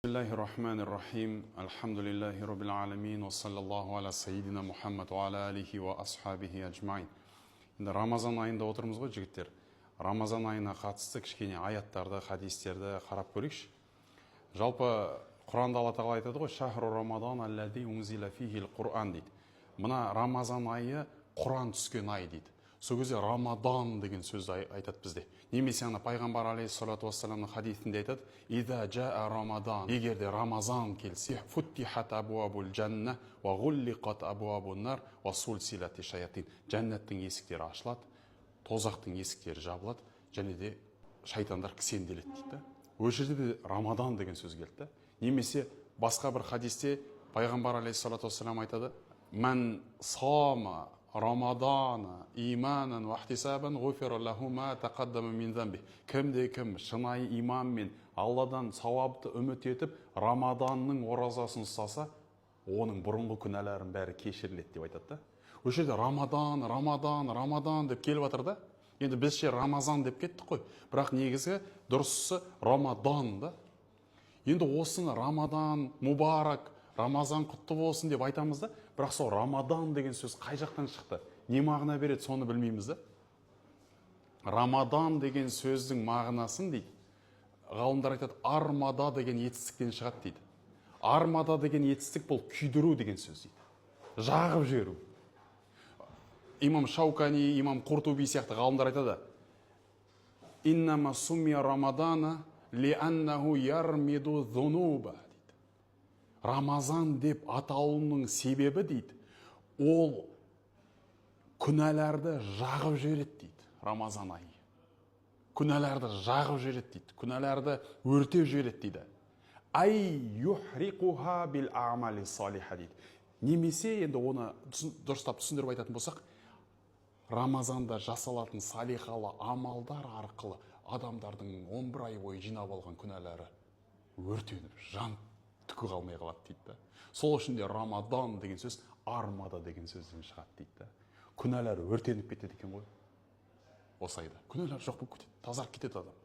Bismillahirrahmanirrahim. Alhamdulillahi rabbil alamin wa sallallahu ala sayyidina Muhammad wa ala alihi wa ashabihi ajmain. Енді Рамазан айында отырмыз ғой, жігіттер. Рамазан айына қатысты кішкене аяттарды, хадистерді қарап көрейікші. Жалпы Құранда Алла тағала айтады ғой, «Шахру Рамадан аллази унзила фихил Құран» дейді. Мына Рамазан айы Құран түскен ай дейді. Сол кезде Рамадан деген сөзді айтады бізде. Немесе ана пайғамбар алейхиссалату вассаламның хадисінде айтады: «Иза жаа Рамадан», егерде Рамазан келсе, «Футтихат абуабул жанна ва гуллиқат абуабун нар ва сулсилати шаятин». Жәннаттың есіктері ашылады, тозақтың есіктері жабылады, және де шайтандар кісенделеді дейді. Ол жерде де Рамадан деген сөз келді. Немесе басқа бір хадисте пайғамбар алейхиссалату вассалам айтады: «Ман сама Рамадана иманан ва ихтисабан гуфира лаху ма тақаддама мин замби». Кім шынайы иманмен Алладан сауапты үміт етіп Рамаданның оразасын ұстаса, оның бұрынғы күнәләрін бәрі кешіріледі деп айтады да. Ол жерде Рамадан деп келіп жатыр да. Енді біздше Рамазан деп кеттік қой. Бірақ негізі дұрысы Рамадан да. Енді осыны Рамадан мубарак, Рамазан құтты болсын деп айтамыз да, бірақ сол Рамадан деген сөз қай жақтан шықты? Не мағына береді, соны білмейміз да. Рамадан деген сөздің мағынасын дейді, ғалымдар айтады, армада деген етістіктен шығады дейді. Армада деген етістік бұл күйдіру деген сөз дейді. Жағып жіберу. Имам Шаукани, имам Құртуби сияқты ғалымдар айтады: «Иннама суммия Рамадана лианнаху ярмиду зунуба». Рамазан деп атауының себебі дейді, ол күнәларды жағып жібереді дейді. Рамазан айы күнәларды жағып жібереді дейді, күнәларды өртеп жібереді дейді. Ай юхриқуха бил амали салиха дейді. Немесе енді оны дұрыстап түсіндіріп айтатын болсақ, Рамазанда жасалатын салихалы амалдар арқылы адамдардың 11 ай бойы жинап алған күнәлары өртеніп, жанып түкі қалмай қалады дейді. Сол үшін де Рамадан деген сөз армада деген сөзден шығады дейді. Күнәлар өртеніп кетеді екен ғой. Осы айда күнәлар жоқ болып кетеді, тазарып кетеді адам.